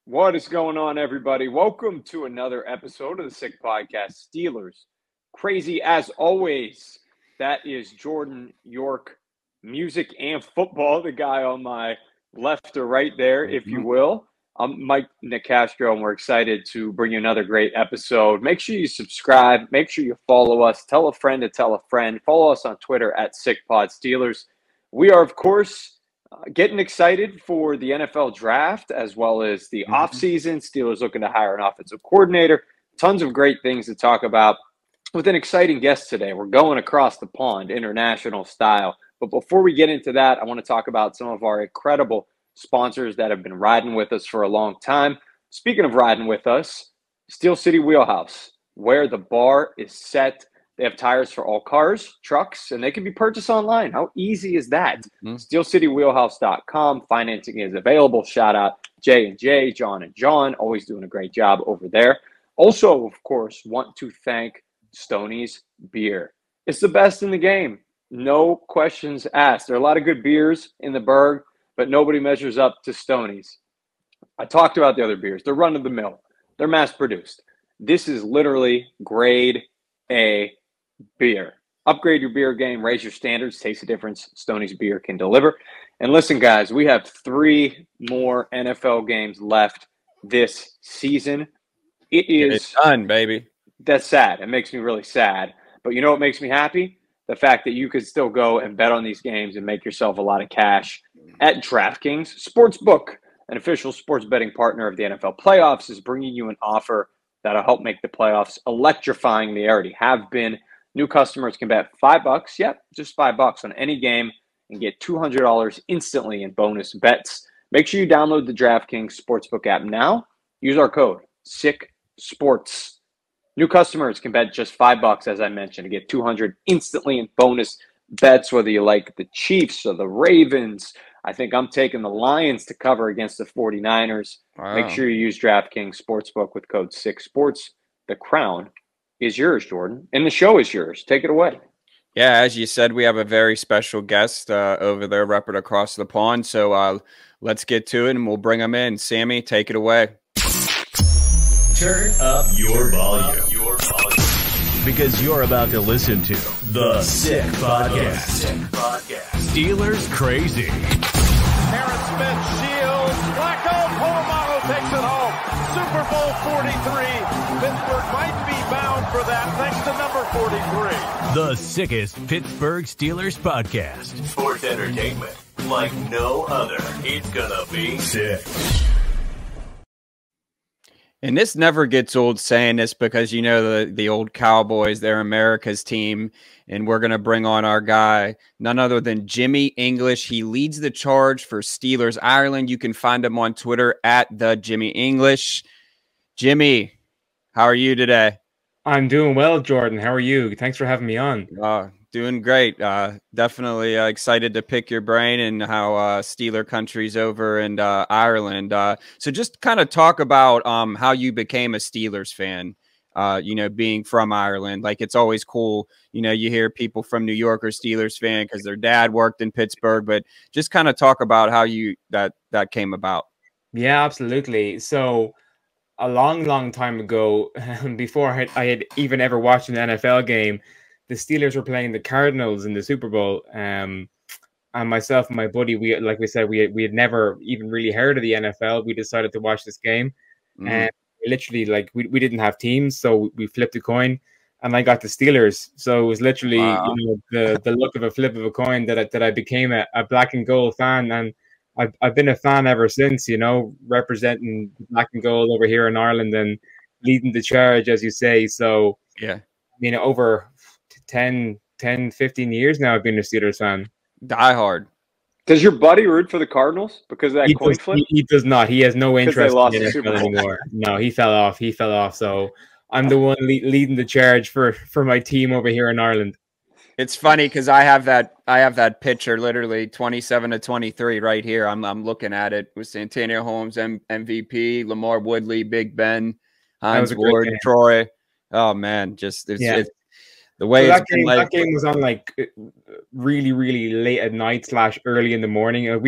What is going on, everybody? Welcome to another episode of the Sick Podcast. Steelers, crazy as always. That is Jordan York, music and football, the guy on my left or right there, if you will. I'm Mike Nicastro, and we're excited to bring you another great episode. Make sure you subscribe. Make sure you follow us. Tell a friend to tell a friend. Follow us on Twitter at SickPodSteelers. We are, of course, getting excited for the NFL draft as well as the offseason. Steelers looking to hire an offensive coordinator. Tons of great things to talk about with an exciting guest today. We're going across the pond, international style. But before we get into that, I want to talk about some of our incredible sponsors that have been riding with us for a long time. Speaking of riding with us, City Wheelhouse, where the bar is set. They have tires for all cars, trucks, and they can be purchased online. How easy is that? SteelCityWheelhouse.com. Financing is available. Shout out J&J, John and John, always doing a great job over there. Also, of course, want to thank Stoney's Beer. It's the best in the game. No questions asked. There are a lot of good beers in the Berg, but nobody measures up to Stoney's. I talked about the other beers. They're run-of-the-mill. They're mass-produced. This is literally grade A beer. Upgrade your beer game, raise your standards, taste the difference Stoney's Beer can deliver. And listen, guys, we have 3 more NFL games left this season. It's done, baby. That's sad. It makes me really sad. But you know what makes me happy? The fact that you could still go and bet on these games and make yourself a lot of cash at DraftKings Sportsbook, an official sports betting partner of the NFL playoffs, is bringing you an offer that'll help make the playoffs electrifying. They already have been. New customers can bet $5, just $5 on any game and get $200 instantly in bonus bets. Make sure you download the DraftKings Sportsbook app now. Use our code SICKSPORTS. New customers can bet just $5, as I mentioned, to get $200 instantly in bonus bets, whether you like the Chiefs or the Ravens. I think I'm taking the Lions to cover against the 49ers. Wow. Make sure you use DraftKings Sportsbook with code SICKSPORTS. The crown is yours, Jordan, and the show is yours. Take it away. Yeah, as you said, we have a very special guest over there, repping across the pond. So let's get to it, and we'll bring him in. Sammy, take it away. Turn up your volume. Because you're about to listen to the Sick Podcast. Steelers Crazy. Aaron Smith shields. Flacco, Polamalu takes it home. Super Bowl 43. Pittsburgh might be bound for that thanks to number 43. The sickest Pittsburgh Steelers podcast. Sports entertainment like no other. It's gonna be sick. And this never gets old saying this because, you know, the old Cowboys, they're America's team. And we're going to bring on our guy, none other than Jimmy English. He leads the charge for Steelers Ireland. You can find him on Twitter at the Jimmy English. Jimmy, how are you today? I'm doing well, Jordan. How are you? Thanks for having me on. Doing great. Definitely excited to pick your brain and how Steeler country's over in Ireland. So just kind of talk about how you became a Steelers fan, you know, being from Ireland. Like, it's always cool, you know, you hear people from New York are Steelers fan because their dad worked in Pittsburgh, but just kind of talk about how that came about. Yeah, absolutely. So a long time ago, before I had even ever watched an NFL game, the Steelers were playing the Cardinals in the Super Bowl, and myself and my buddy, we had never even really heard of the NFL. We decided to watch this game, and literally, like, we didn't have teams, so we flipped a coin, and I got the Steelers. So it was literally, you know, the luck of a flip of a coin that I became a black and gold fan, and I've been a fan ever since. You know, representing black and gold over here in Ireland and leading the charge, as you say. So yeah, I mean, over 10, 15 years now I've been a Steelers fan. Die hard. Does your buddy root for the Cardinals because of that coin flip? He does not. He has no interest in the NFL anymore. No, he fell off. So I'm the one leading the charge for my team over here in Ireland. It's funny because I have that picture literally 27-23 right here. I'm looking at it with Santonio Holmes, MVP, Lamar Woodley, Big Ben, Hines Ward, Troy. Oh man, just it's the way that game was on like really late at night / early in the morning.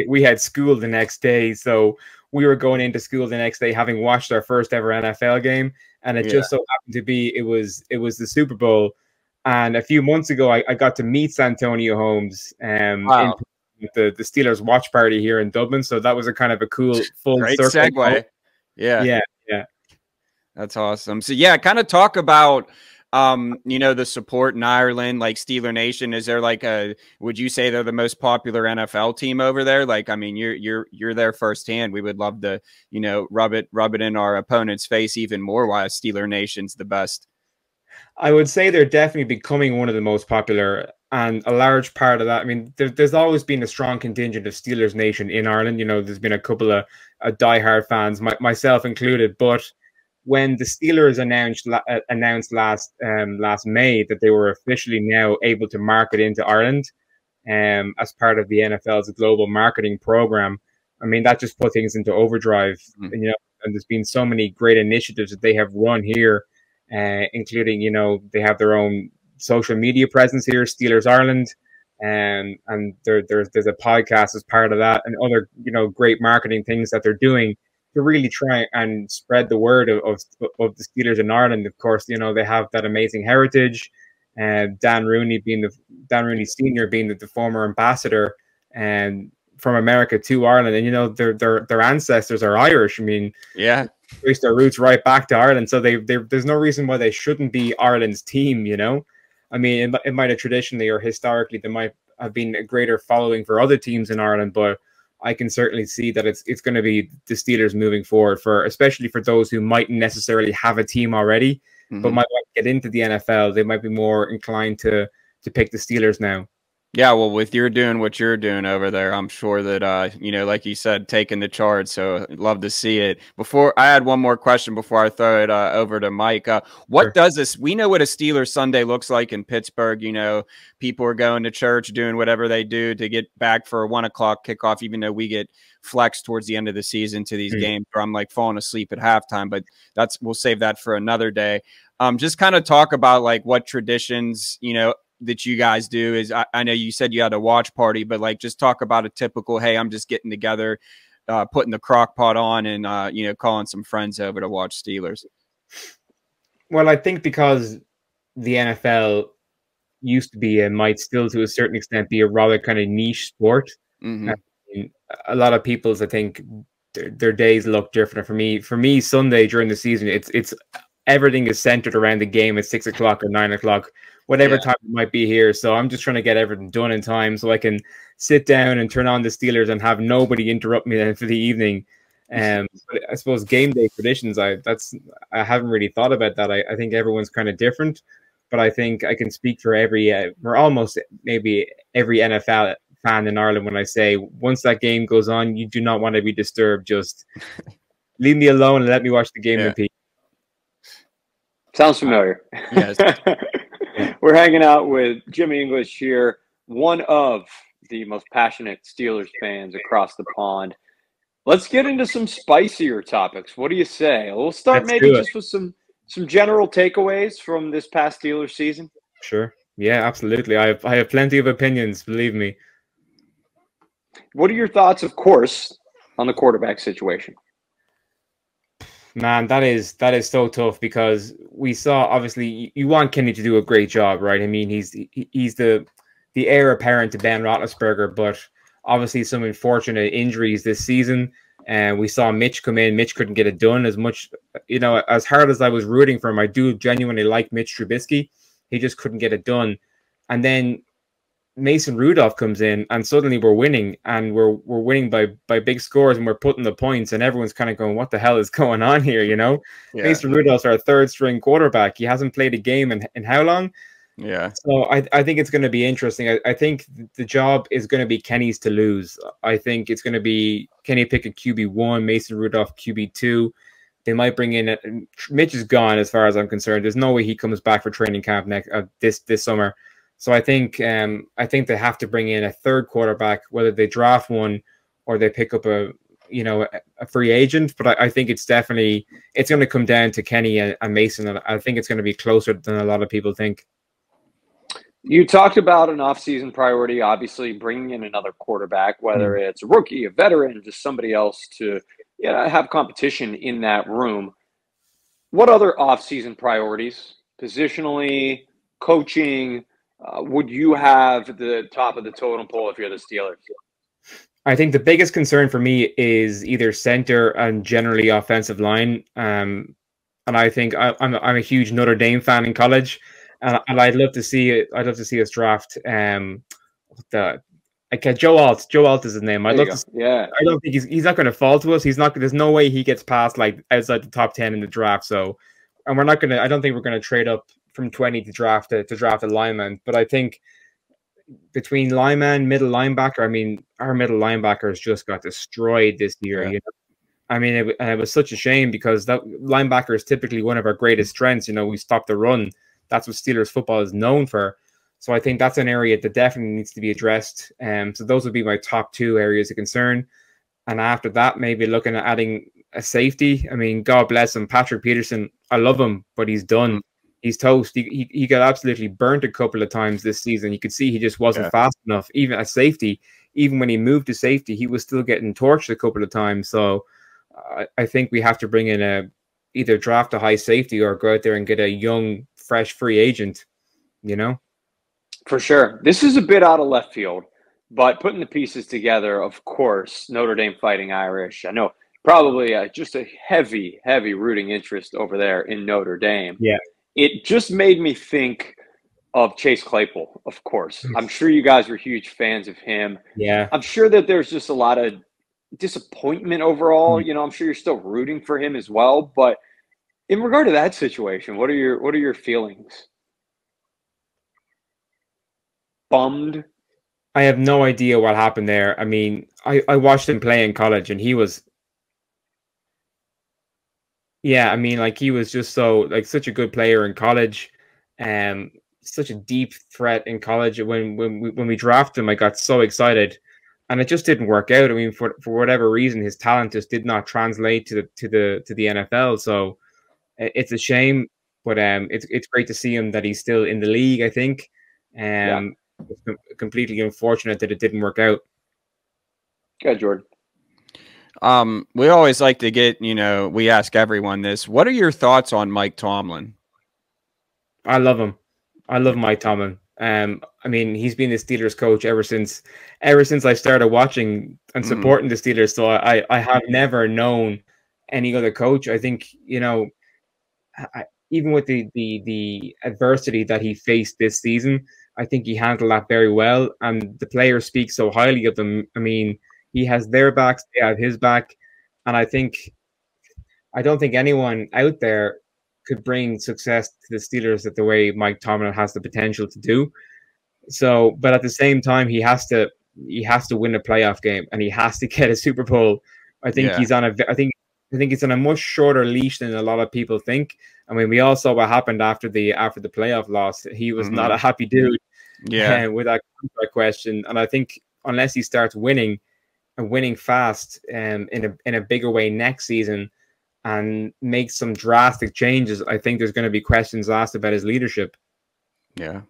We had school the next day, so we were going into school the next day having watched our first ever NFL game, and it just so happened to be it was the Super Bowl. And a few months ago, I got to meet Santonio Holmes in the Steelers watch party here in Dublin. So that was a kind of a cool full Great circle segue. Yeah. That's awesome. So yeah, kind of talk about the support in Ireland, like Steeler Nation. Is there like would you say they're the most popular NFL team over there? Like, I mean, you're there firsthand. We would love to, rub it in our opponent's face even more why Steeler Nation's the best. I would say they're definitely becoming one of the most popular, and a large part of that, I mean, there's always been a strong contingent of Steelers Nation in Ireland. There's been a couple of diehard fans, myself included. But when the Steelers announced last May that they were officially now able to market into Ireland, as part of the NFL's global marketing program, I mean, that just put things into overdrive. And there's been so many great initiatives that they have run here. Including, they have their own social media presence here, Steelers Ireland, and there's a podcast as part of that, and other great marketing things that they're doing to really try and spread the word of the Steelers in Ireland. Of course, they have that amazing heritage, and Dan Rooney Senior being the former ambassador and from America to Ireland, and their ancestors are Irish. I mean, yeah. Trace their roots right back to Ireland, so there's no reason why they shouldn't be Ireland's team. I mean, it might have traditionally or historically there might have been a greater following for other teams in Ireland, but I can certainly see that it's going to be the Steelers moving forward, especially for those who mightn't necessarily have a team already, but might want to get into the NFL. They might be more inclined to pick the Steelers now. Yeah, well, with you doing what you're doing over there, I'm sure that, like you said, taking the charge. So I'd love to see it. Before I had one more question before I throw it over to Mike. What does this? We know what a Steelers Sunday looks like in Pittsburgh. People are going to church, doing whatever they do to get back for a 1 o'clock kickoff, even though we get flexed towards the end of the season to these games where I'm like falling asleep at halftime. But we'll save that for another day. Just kind of talk about like what traditions, that you guys do is I know you said you had a watch party, but like just talk about a typical, hey, I'm just getting together, putting the crock pot on and, calling some friends over to watch Steelers. Well, I think because the NFL used to be and might still to a certain extent be a rather kind of niche sport. A lot of people's, I think their days look different. For me, Sunday during the season, it's everything is centered around the game at 6 o'clock or 9 o'clock. Whatever time it might be here. So I'm just trying to get everything done in time so I can sit down and turn on the Steelers and have nobody interrupt me then for the evening. But I suppose game day traditions, I haven't really thought about that. I think everyone's kind of different, but I think I can speak for almost maybe every NFL fan in Ireland when I say once that game goes on, you do not want to be disturbed. Just leave me alone and let me watch the game in peace. Sounds familiar. Yes. We're hanging out with Jimmy English here, one of the most passionate Steelers fans across the pond. Let's get into some spicier topics. What do you say? We'll start just with some general takeaways from this past Steelers season. Sure. Yeah, absolutely. I have plenty of opinions, believe me. What are your thoughts, of course, on the quarterback situation? Man, that is so tough because we saw, obviously, you want Kenny to do a great job, right? I mean, he's the heir apparent to Ben Roethlisberger, but obviously some unfortunate injuries this season. And we saw Mitch come in. Mitch couldn't get it done as much, as hard as I was rooting for him. I do genuinely like Mitch Trubisky. He just couldn't get it done. And then Mason Rudolph comes in and suddenly we're winning, and we're winning by big scores, and we're putting the points, and everyone's kind of going, what the hell is going on here? Yeah. Mason Rudolph's our third string quarterback. He hasn't played a game in how long? Yeah. So I think it's going to be interesting. I think the job is going to be Kenny's to lose. I think it's going to be Kenny Pickett QB1, Mason Rudolph QB2. They might bring in Mitch is gone as far as I'm concerned. There's no way he comes back for training camp this summer. So I think they have to bring in a third quarterback, whether they draft one or they pick up a free agent. But I think it's going to come down to Kenny and Mason. And I think it's going to be closer than a lot of people think. You talked about an offseason priority, obviously bringing in another quarterback, whether it's a rookie, a veteran, just somebody else to, have competition in that room. What other offseason priorities, positionally, coaching, would you have at the top of the totem pole if you're the Steelers? I think the biggest concern for me is either center and generally offensive line. And I think I'm a huge Notre Dame fan in college, and I'd love to see it. I'd love to see us draft Joe Alt. Joe Alt is his name. I'd love to. Yeah. I don't think he's not going to fall to us. He's not. There's no way he gets past like outside the top 10 in the draft. So, and we're not going to. I don't think we're going to trade up from 20 to draft a lineman. But I think between lineman, middle linebacker, I mean, our middle linebackers just got destroyed this year. Yeah. You know? I mean, it was such a shame because that linebacker is typically one of our greatest strengths. You know, we stop the run. That's what Steelers football is known for. So I think that's an area that definitely needs to be addressed. So those would be my top 2 areas of concern. And after that, maybe looking at adding a safety. I mean, God bless him, Patrick Peterson. I love him, but he's done. He's toast. He got absolutely burnt a couple of times this season. You could see he just wasn't fast enough. Even at safety, even when he moved to safety, he was still getting torched a couple of times. So I think we have to bring in either draft a high safety or go out there and get a young, fresh free agent, you know? For sure. This is a bit out of left field, but putting the pieces together, of course, Notre Dame Fighting Irish. I know probably just a heavy, heavy rooting interest over there in Notre Dame. Yeah. It just made me think of Chase Claypool, of course. I'm sure you guys were huge fans of him. Yeah. I'm sure that there's just a lot of disappointment overall. You know, I'm sure you're still rooting for him as well. But in regard to that situation, what are your feelings? Bummed? I have no idea what happened there. I mean, I watched him play in college, and he was, I mean, like he was just such a good player in college, such a deep threat in college. When we drafted him, I got so excited, and it just didn't work out. I mean, for whatever reason, his talent just did not translate to the NFL. So it's a shame, but it's great to see him that he's still in the league. I think, it's completely unfortunate that it didn't work out. Good, Jordan. We always like to get, we ask everyone this. What are your thoughts on Mike Tomlin? I love him. I love Mike Tomlin. I mean, he's been the Steelers coach ever since I started watching and supporting the Steelers. So I have never known any other coach. I think, even with the adversity that he faced this season, I think he handled that very well. And the players speak so highly of them. I mean, he has their backs, they have his back. And I don't think anyone out there could bring success to the Steelers the way Mike Tomlin has the potential to do. So, but at the same time, he has to win a playoff game and he has to get a Super Bowl. I think he's on I think it's on a much shorter leash than a lot of people think. I mean, we all saw what happened after the playoff loss. He was not a happy dude. With that question. And I think unless he starts winning and winning fast in a bigger way next season and makes some drastic changes, I think there's going to be questions asked about his leadership. Yeah,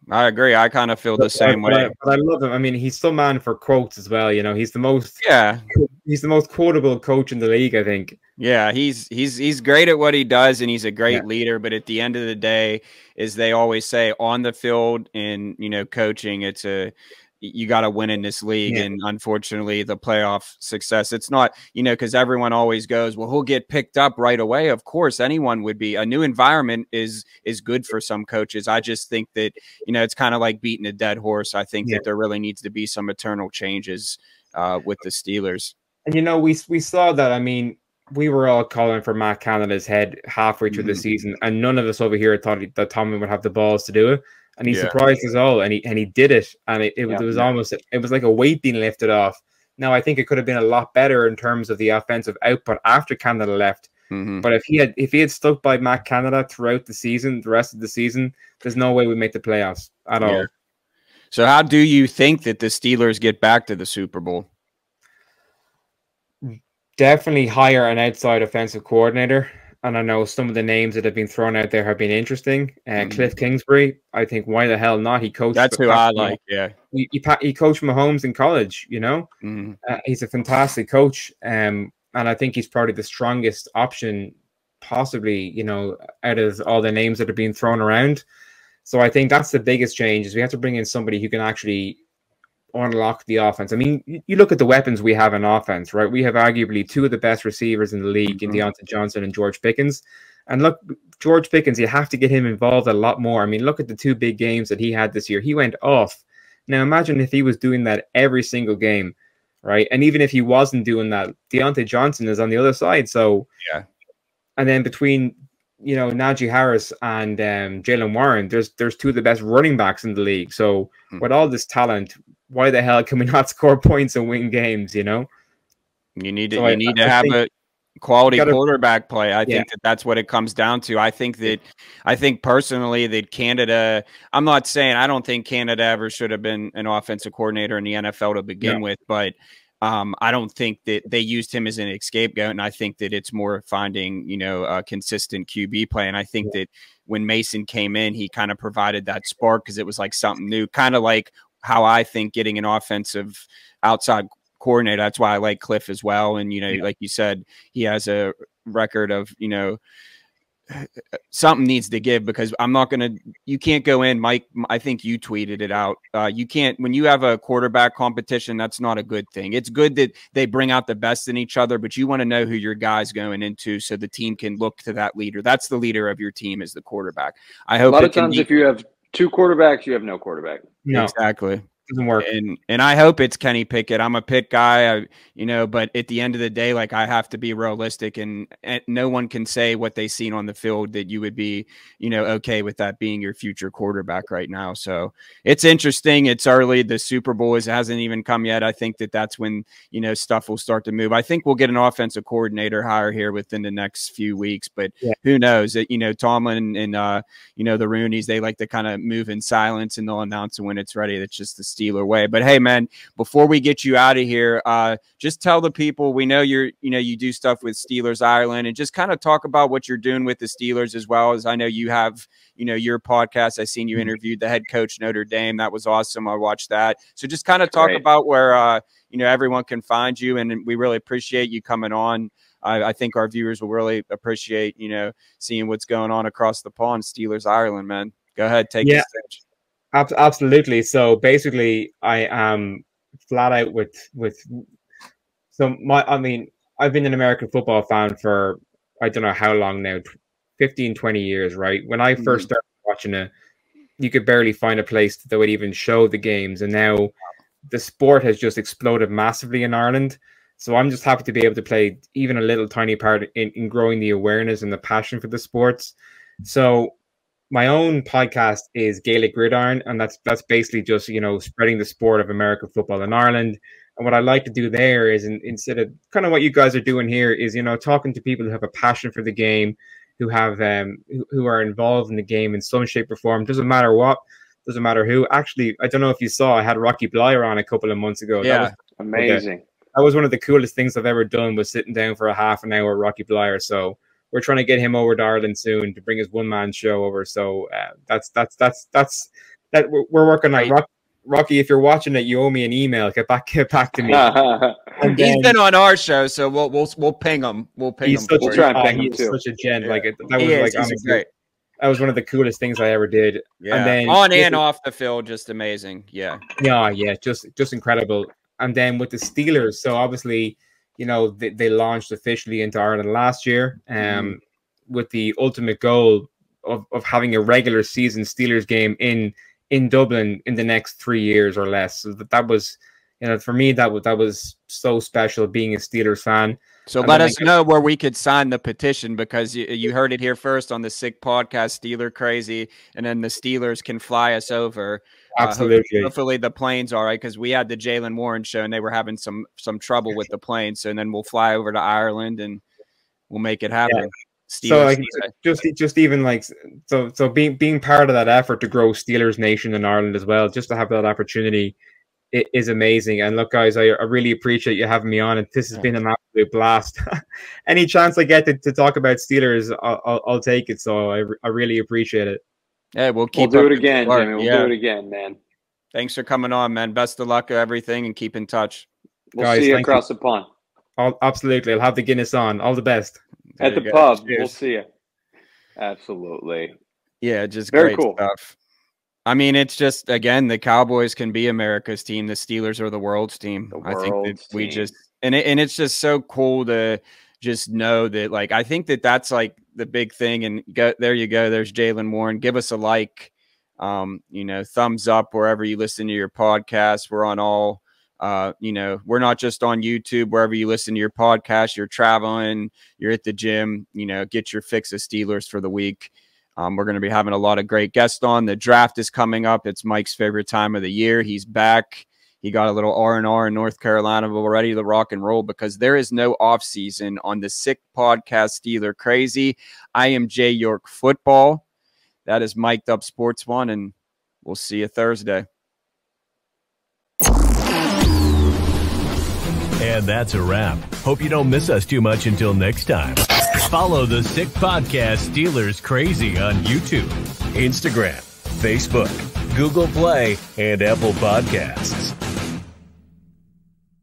I agree. I kind of feel the same way. But I love him. I mean, he's still man for quotes as well. He's the most quotable coach in the league, I think. Yeah, he's great at what he does, and he's a great leader. But at the end of the day, as they always say, on the field and coaching, you got to win in this league. And unfortunately, the playoff success, it's not, because everyone always goes, well, he'll get picked up right away. Of course, anyone would be. A new environment is good for some coaches. I just think that, it's kind of like beating a dead horse. I think that there really needs to be some eternal changes with the Steelers. And, we saw that. I mean, we were all calling for Matt Canada's head halfway through the season, and none of us over here thought that Tomlin would have the balls to do it. And he surprised us all, and he did it. And it was like a weight being lifted off. Now I think it could have been a lot better in terms of the offensive output after Canada left. But if he had stuck by Matt Canada throughout the rest of the season, there's no way we make the playoffs at all. So how do you think that the Steelers get back to the Super Bowl? Definitely hire an outside offensive coordinator. And I know some of the names that have been thrown out there have been interesting. Cliff Kingsbury, I think, why the hell not? He coached. That's who I like. Yeah, he coached Mahomes in college. He's a fantastic coach. And I think he's probably the strongest option possibly, you know, out of all the names that are being thrown around. So I think that's the biggest change, is we have to bring in somebody who can actually unlock the offense. I mean, you look at the weapons we have in offense, right? We have arguably two of the best receivers in the league in Deontay Johnson and George Pickens. And look, George Pickens, you have to get him involved a lot more. I mean, look at the two big games that he had this year. He went off. Now, imagine if he was doing that every single game, right? And even if he wasn't doing that, Deontay Johnson is on the other side. So, yeah. And then between, you know, Najee Harris and Jaylen Warren, there's two of the best running backs in the league. So with all this talent, why the hell can we not score points and win games, you know? You need to have a quality quarterback play. I think that's what it comes down to. I think personally that Canada, I'm not saying I don't think Canada ever should have been an offensive coordinator in the NFL to begin with, but I don't think that they used him as an scapegoat, and I think that it's more finding, you know, a consistent QB play. And I think that when Mason came in, he kind of provided that spark because it was like something new, kind of like how I think getting an offensive outside coordinator. That's why I like Cliff as well. And, you know, like you said, he has a record of, you know, something needs to give, because you can't go in, Mike. I think you tweeted it out. You can't, when you have a quarterback competition, that's not a good thing. It's good that they bring out the best in each other, but you want to know who your guy's going into so the team can look to that leader. That's the leader of your team, is the quarterback. I hope a lot of times if you have two quarterbacks, you have no quarterback. No. Exactly. Doesn't work. And I hope it's Kenny Pickett. I'm a Pitt guy, you know, but at the end of the day, like, I have to be realistic, and no one can say what they seen on the field that you would be, you know, okay with that being your future quarterback right now. So it's interesting. It's early. The Super Bowl hasn't even come yet. I think that's when, you know, stuff will start to move. I think we'll get an offensive coordinator hire here within the next few weeks, but who knows? You know, Tomlin and you know, the Rooneys, they like to kind of move in silence, and they'll announce it when it's ready. That's just the Steeler way. But hey, man, before we get you out of here, just tell the people, we know you do stuff with Steelers Ireland, and just kind of talk about what you're doing with the Steelers, as well as I know you have, you know, your podcast. I seen you interviewed the head coach Notre Dame. That was awesome. I watched that. So just kind of talk about where, you know, everyone can find you, and we really appreciate you coming on. I think our viewers will really appreciate, you know, seeing what's going on across the pond, Steelers Ireland, man. Go ahead, take the stage. Absolutely. So basically, I am flat out I mean, I've been an American football fan for, I don't know how long now, 15, 20 years, right? When I first started watching it, you could barely find a place that would even show the games. And now the sport has just exploded massively in Ireland. So I'm just happy to be able to play even a little tiny part in growing the awareness and the passion for the sports. So my own podcast is Gaelic Gridiron, and that's basically just, you know, spreading the sport of American football in Ireland. And what I like to do there is, instead of kind of what you guys are doing here, is, you know, talking to people who have a passion for the game, who have who are involved in the game in some shape or form. Doesn't matter what, doesn't matter who. Actually, I don't know if you saw, I had Rocky Blyer on a couple of months ago. Yeah, that was amazing. That was one of the coolest things I've ever done, was sitting down for a half an hour with Rocky Blyer. So we're trying to get him over to Ireland soon to bring his one-man show over. So that's we're working on. Rocky, if you're watching it, you owe me an email. Get back to me. He's been on our show, so we'll ping him. We'll ping him. We'll try and ping him he's too. Such a gent. Yeah. Like that was Great. That was one of the coolest things I ever did. Yeah, and then on and off the field, just amazing. Yeah, just incredible. And then with the Steelers, so obviously, you know, they launched officially into Ireland last year, with the ultimate goal of having a regular season Steelers game in Dublin in the next 3 years or less. So that was, you know, for me, that was so special, being a Steelers fan. So let us know where we could sign the petition, because you heard it here first on the Sick Podcast, Steeler Crazy, and then the Steelers can fly us over. Absolutely. Hopefully the plane's all right, because we had the Jaylen Warren show and they were having some trouble with the plane. So then we'll fly over to Ireland and we'll make it happen. Yeah. Steelers, so like, just even like so being part of that effort to grow Steelers Nation in Ireland as well, just to have that opportunity, it is amazing. And look, guys, I really appreciate you having me on, and this has been an absolute blast. Any chance I get to talk about Steelers, I'll take it. So I really appreciate it. Yeah, we'll do it again, Jimmy. We'll do it again, man. Thanks for coming on, man. Best of luck with everything, and keep in touch. We'll see you across the pond. Absolutely. I'll have the Guinness on. All the best. At the pub. Cheers. We'll see you. Absolutely. Yeah, just very great cool stuff. I mean, it's just, again, the Cowboys can be America's team. The Steelers are the world's team. I think that we just, and it's just so cool to just know that, like, I think that that's like the big thing. And there you go. There's Jaylen Warren. Give us a like, thumbs up wherever you listen to your podcast. We're on all, we're not just on YouTube, wherever you listen to your podcast. You're traveling, you're at the gym, get your fix of Steelers for the week. We're going to be having a lot of great guests on. The draft is coming up. It's Mike's favorite time of the year. He's back. He got a little R&R in North Carolina, but we're ready to rock and roll because there is no off season on the Sick Podcast Steeler Crazy. I am Jay York Football. That is Mic'd Up Sports One, and we'll see you Thursday. And that's a wrap. Hope you don't miss us too much until next time. Follow the Sick Podcast Steelers Crazy on YouTube, Instagram, Facebook, Google Play, and Apple Podcasts.